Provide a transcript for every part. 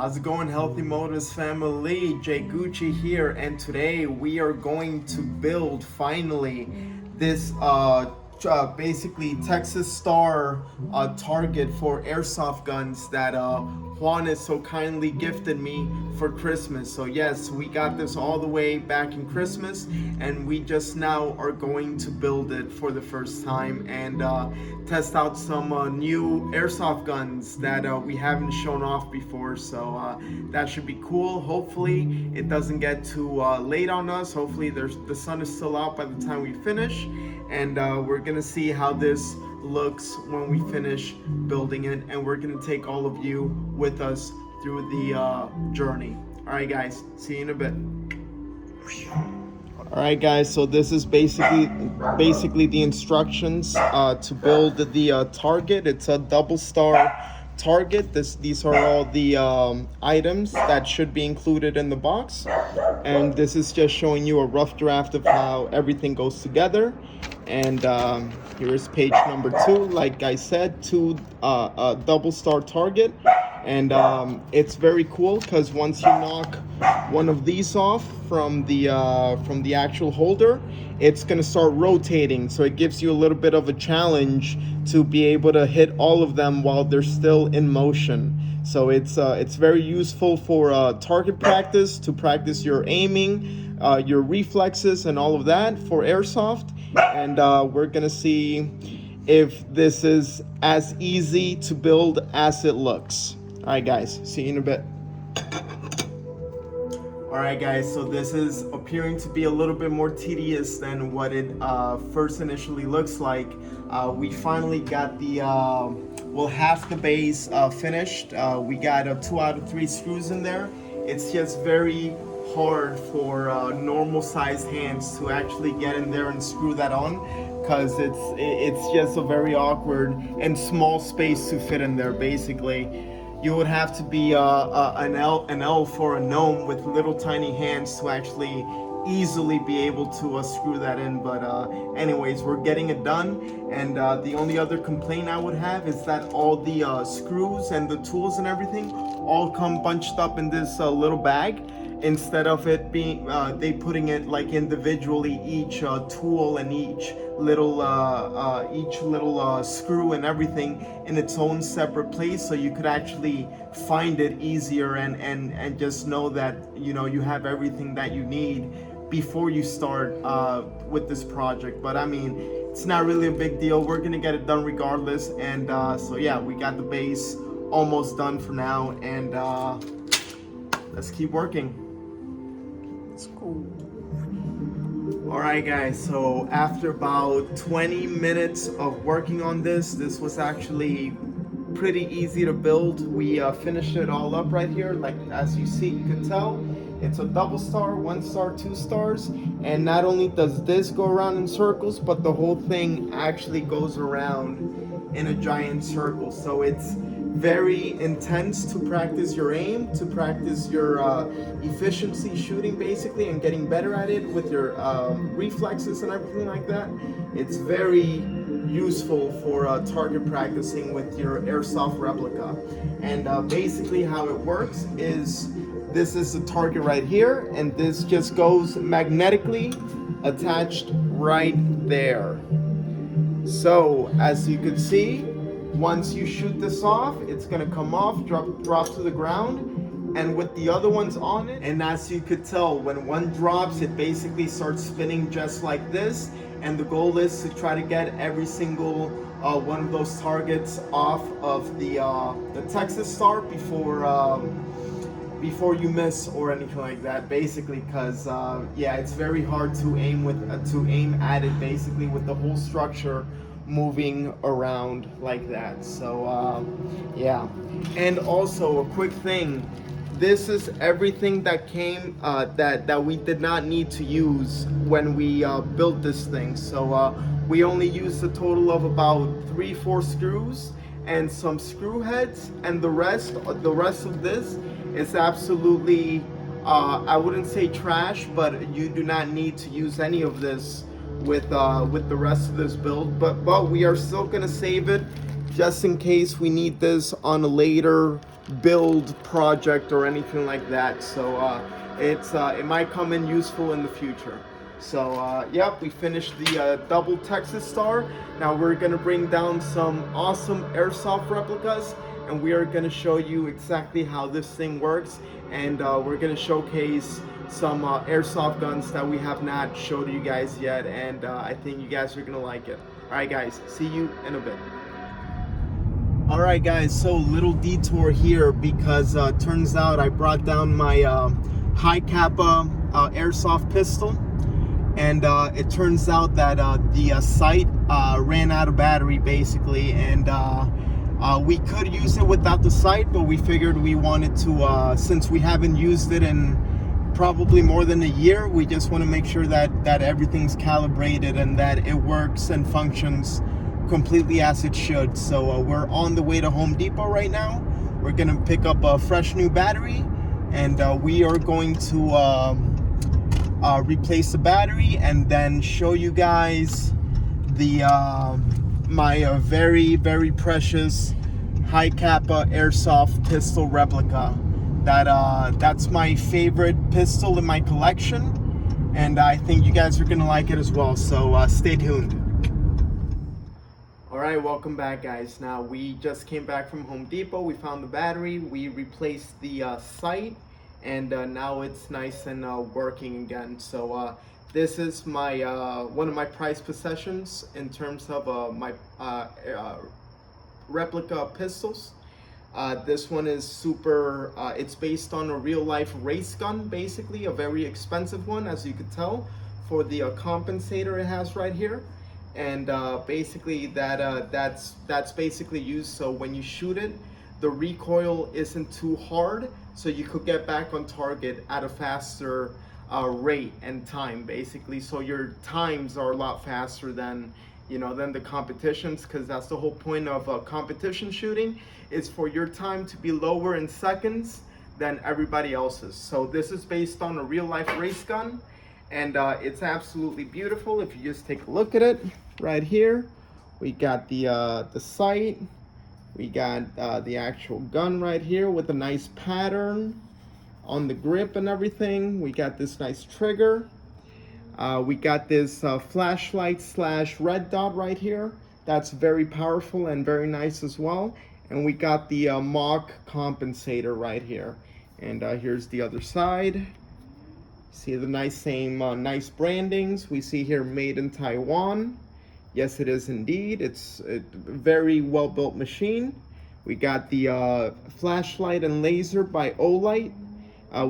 How's it going, Healthy Motors family? JGvcci here, and today we are going to build finally this basically Texas Star target for airsoft guns that Juanes so kindly gifted me for Christmas. So yes, we got this all the way back in Christmas, and we just now are going to build it for the first time and test out some new airsoft guns that we haven't shown off before. So that should be cool. Hopefully it doesn't get too late on us. Hopefully the sun is still out by the time we finish, and we're gonna see how this looks when we finish building it, and we're gonna take all of you with us through the journey. All right, guys, see you in a bit. All right, guys, so this is basically the instructions to build the target. It's a double star target. These are all the items that should be included in the box, and this is just showing you a rough draft of how everything goes together. And here is page number 2. Like I said, a double star target, and it's very cool because once you knock one of these off from the actual holder, it's gonna start rotating. So it gives you a little bit of a challenge to be able to hit all of them while they're still in motion. So it's very useful for target practice, to practice your aiming, your reflexes, and all of that for airsoft. And we're gonna see if this is as easy to build as it looks. All right, guys, see you in a bit. All right, guys, so this is appearing to be a little bit more tedious than what it first initially looks like. We finally got the half the base finished. We got 2 out of 3 screws in there. It's just very hard for normal sized hands to actually get in there and screw that on, because it's just a very awkward and small space to fit in there. Basically, you would have to be an elf or a gnome with little tiny hands to actually easily be able to screw that in. But anyways, we're getting it done, and the only other complaint I would have is that all the screws and the tools and everything all come bunched up in this little bag, instead of it being they putting it like individually, each tool and each little screw and everything in its own separate place, so you could actually find it easier and just know that you have everything that you need before you start with this project. But I mean, it's not really a big deal. We're gonna get it done regardless. And so yeah, we got the base almost done for now, and let's keep working. Let's go. All right, guys, so after about 20 minutes of working on this was actually pretty easy to build. We finished it all up right here. Like, as you see, you can tell it's a double star, 1 star, 2 stars. And not only does this go around in circles, but the whole thing actually goes around in a giant circle. So it's very intense to practice your aim, to practice your efficiency shooting, basically, and getting better at it with your reflexes and everything like that. It's very useful for target practicing with your airsoft replica. And basically how it works is, this is the target right here, and this just goes magnetically attached right there. So as you can see, once you shoot this off, it's gonna come off, drop to the ground, and with the other ones on it. And as you could tell, when one drops, it basically starts spinning just like this. And the goal is to try to get every single one of those targets off of the Texas Star before you miss or anything like that, basically, because yeah, it's very hard to aim at it, basically, with the whole structure moving around like that. So yeah. And also a quick thing, this is everything that came that we did not need to use when we built this thing. So we only used a total of about 3-4 screws and some screw heads, and the rest of this is absolutely I wouldn't say trash, but you do not need to use any of this with the rest of this build. But we are still gonna save it just in case we need this on a later build project or anything like that. So it might come in useful in the future. So yep, we finished the double Texas Star. Now we're gonna bring down some awesome airsoft replicas, and we are gonna show you exactly how this thing works, and we're gonna showcase some airsoft guns that we have not showed you guys yet, and I think you guys are gonna like it. All right, guys, see you in a bit. All right, guys, so little detour here because turns out I brought down my high kappa airsoft pistol, and it turns out that the sight ran out of battery basically, and we could use it without the sight, but we figured we wanted to, since we haven't used it in probably more than a year, we just want to make sure that everything's calibrated and that it works and functions completely as it should. So we're on the way to Home Depot right now. We're gonna pick up a fresh new battery, and we are going to replace the battery and then show you guys the my very precious high kappa airsoft pistol replica. That's my favorite pistol in my collection, and I think you guys are gonna like it as well. So stay tuned. All right, welcome back, guys. Now we just came back from Home Depot. We found the battery, we replaced the sight, and now it's nice and working again. So this is my one of my prized possessions in terms of my replica pistols. This one is super, it's based on a real life race gun, basically, a very expensive one, as you could tell, for the compensator it has right here. And basically that's basically used so when you shoot it, the recoil isn't too hard, so you could get back on target at a faster rate and time, basically. So your times are a lot faster than, you know, than the competitions, because that's the whole point of competition shooting, is for your time to be lower in seconds than everybody else's. So this is based on a real life race gun, and it's absolutely beautiful. If you just take a look at it right here, we got the sight, we got the actual gun right here with a nice pattern on the grip and everything. We got this nice trigger. We got this flashlight slash red dot right here. That's very powerful and very nice as well. And we got the mock compensator right here. And here's the other side. See the nice nice brandings. We see here made in Taiwan. Yes, it is indeed. It's a very well built machine. We got the flashlight and laser by Olight,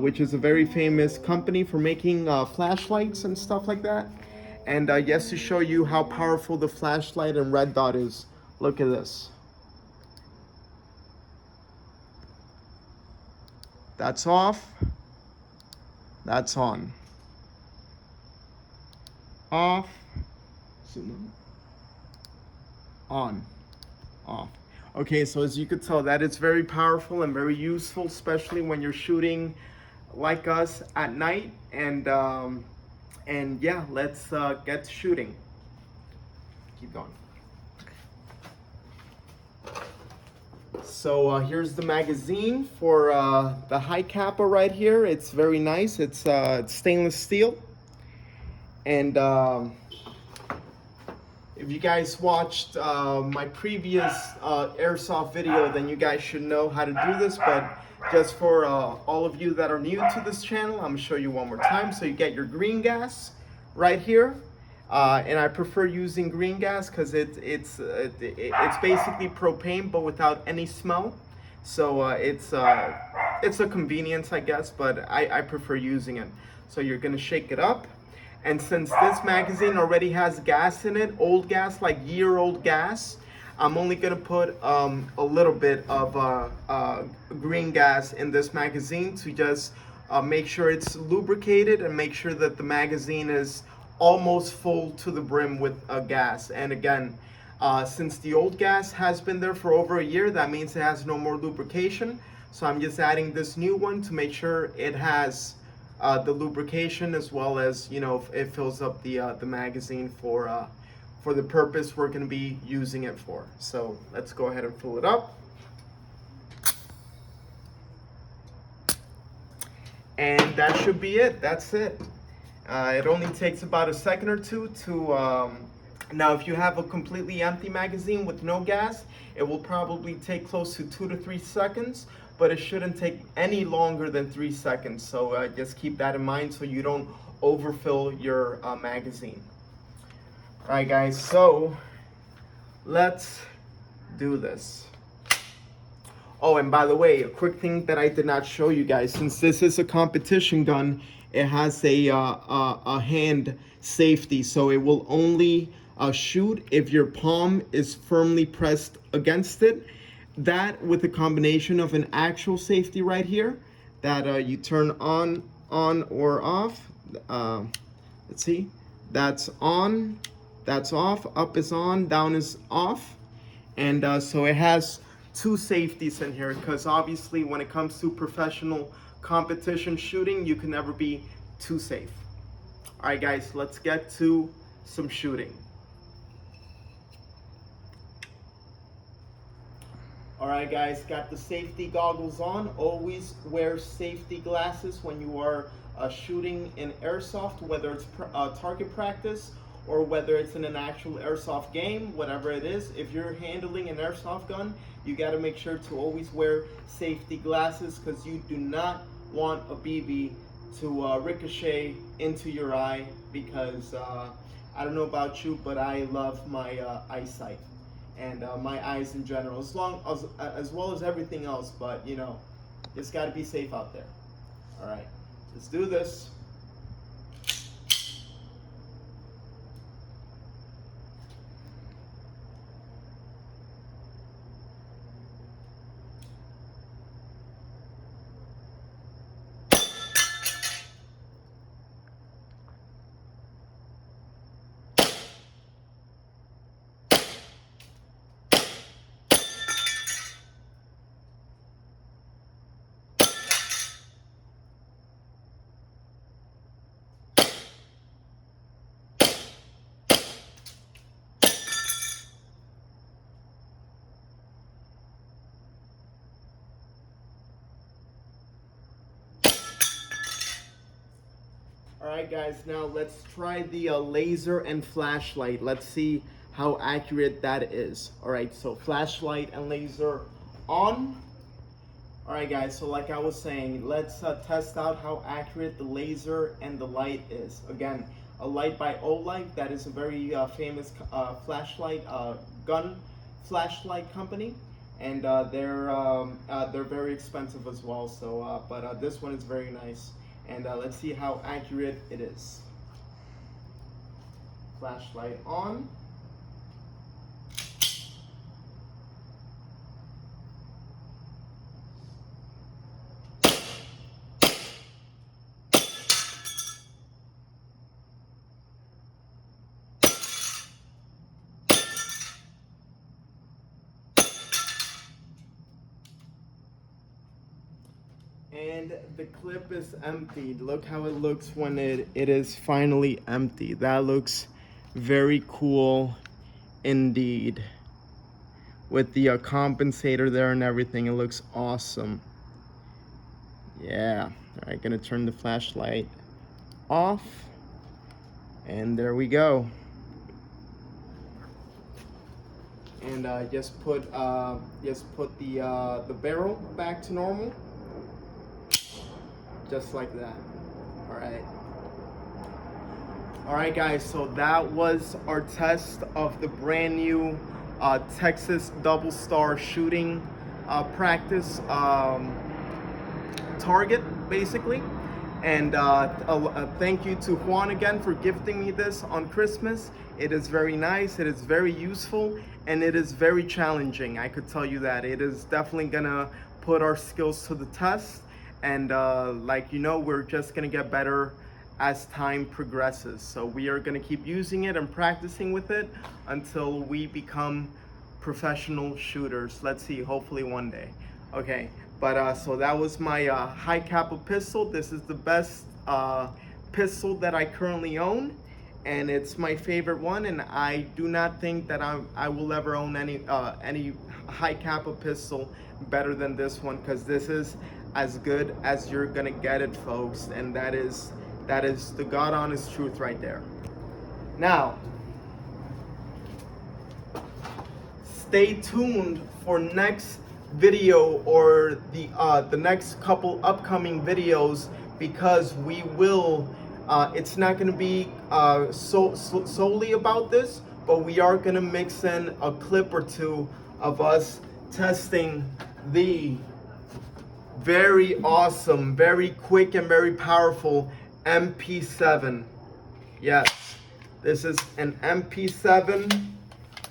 which is a very famous company for making flashlights and stuff like that. And yes, to show you how powerful the flashlight and red dot is, look at this. That's off. That's on. Off. On. Off. Okay, so as you could tell, that is very powerful and very useful, especially when you're shooting like us at night. And yeah, let's get to shooting. Keep going. So here's the magazine for the high kappa right here. It's very nice. It's stainless steel. And if you guys watched my previous airsoft video, then you guys should know how to do this. But just for all of you that are new to this channel, I'm gonna show you one more time. So you get your green gas right here. And I prefer using green gas because it's basically propane but without any smell. So it's a convenience, I guess, but I prefer using it. So you're gonna shake it up, and since this magazine already has gas in it, old gas, like year-old gas, I'm only gonna put a little bit of green gas in this magazine to just make sure it's lubricated and make sure that the magazine is almost full to the brim with gas. And again, since the old gas has been there for over a year, that means it has no more lubrication. So I'm just adding this new one to make sure it has the lubrication, as well as, you know, it fills up the magazine for the purpose we're going to be using it for. So let's go ahead and fill it up. And that should be it. That's it. It only takes about a second or two to, now if you have a completely empty magazine with no gas, it will probably take close to 2 to 3 seconds, but it shouldn't take any longer than 3 seconds. So just keep that in mind so you don't overfill your magazine. All right, guys, so let's do this. Oh, and by the way, a quick thing that I did not show you guys, since this is a competition gun, it has a hand safety, so it will only shoot if your palm is firmly pressed against it. That with a combination of an actual safety right here that you turn on or off. Let's see, that's on, that's off, up is on, down is off. And so it has two safeties in here, because obviously when it comes to professional competition shooting, you can never be too safe. All right, guys, let's get to some shooting. All right, guys, got the safety goggles on. Always wear safety glasses when you are shooting in airsoft, whether it's target practice or whether it's in an actual airsoft game, whatever it is. If you're handling an airsoft gun, you got to make sure to always wear safety glasses, because you do not want a BB to ricochet into your eye, because I don't know about you, but I love my eyesight and my eyes in general, as well as everything else. But you know, it's got to be safe out there. All right, let's do this. Alright, guys, now let's try the laser and flashlight. Let's see how accurate that is. Alright, so flashlight and laser on. Alright, guys, so like I was saying, let's test out how accurate the laser and the light is. Again, a light by Olight, that is a very famous flashlight, gun flashlight company. And they're very expensive as well. So, but this one is very nice. And let's see how accurate it is. Flashlight on. And the clip is emptied. Look how it looks when it is finally empty. That looks very cool indeed. With the compensator there and everything, it looks awesome. Yeah. All right, gonna turn the flashlight off. And there we go. And just put the barrel back to normal. Just like that. All right, guys, so that was our test of the brand new Texas double star shooting practice target, basically. And thank you to Juan again for gifting me this on Christmas. It is very nice, it is very useful, and it is very challenging. I could tell you that. It is definitely gonna put our skills to the test. And like you know, we're just gonna get better as time progresses. So we are gonna keep using it and practicing with it until we become professional shooters. Let's see, hopefully one day. Okay, but so that was my high capa pistol. This is the best pistol that I currently own, and it's my favorite one. And I do not think that I will ever own any high capa pistol better than this one, because this is as good as you're gonna get it, folks. And that is the God honest truth right there. Now, stay tuned for next video or the next couple upcoming videos, because we will it's not going to be solely about this, but we are going to mix in a clip or two of us testing the very awesome, very quick and very powerful MP7. Yes, this is an MP7.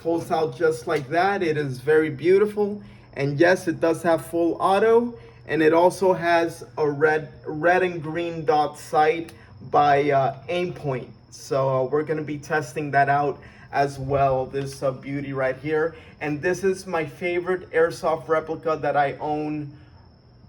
Pulls out just like that. It is very beautiful, and yes, it does have full auto, and it also has a red and green dot sight by Aimpoint. So we're going to be testing that out as well, this beauty right here. And this is my favorite airsoft replica that I own,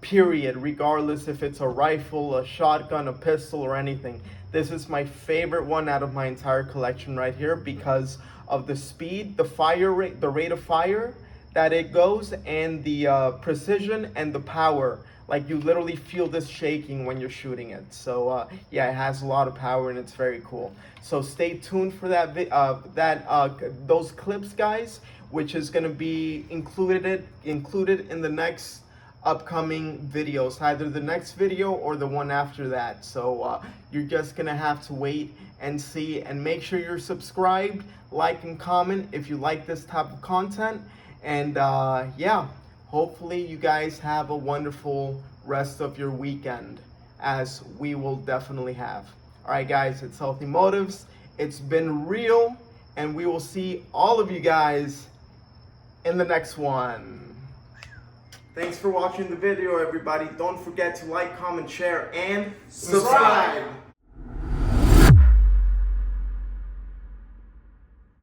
period, regardless if it's a rifle, a shotgun, a pistol, or anything. This is my favorite one out of my entire collection right here, because of the speed, the fire rate, the rate of fire that it goes, and the precision and the power. Like, you literally feel this shaking when you're shooting it. So yeah, it has a lot of power, and it's very cool. So stay tuned for that those clips, guys, which is going to be included in the next upcoming videos, either the next video or the one after that. So you're just gonna have to wait and see, and make sure you're subscribed, like, and comment if you like this type of content. And yeah, hopefully you guys have a wonderful rest of your weekend, as we will definitely have. All right, guys, it's Healthy Motives. It's been real, and we will see all of you guys in the next one. Thanks for watching the video, everybody. Don't forget to like, comment, share, and subscribe.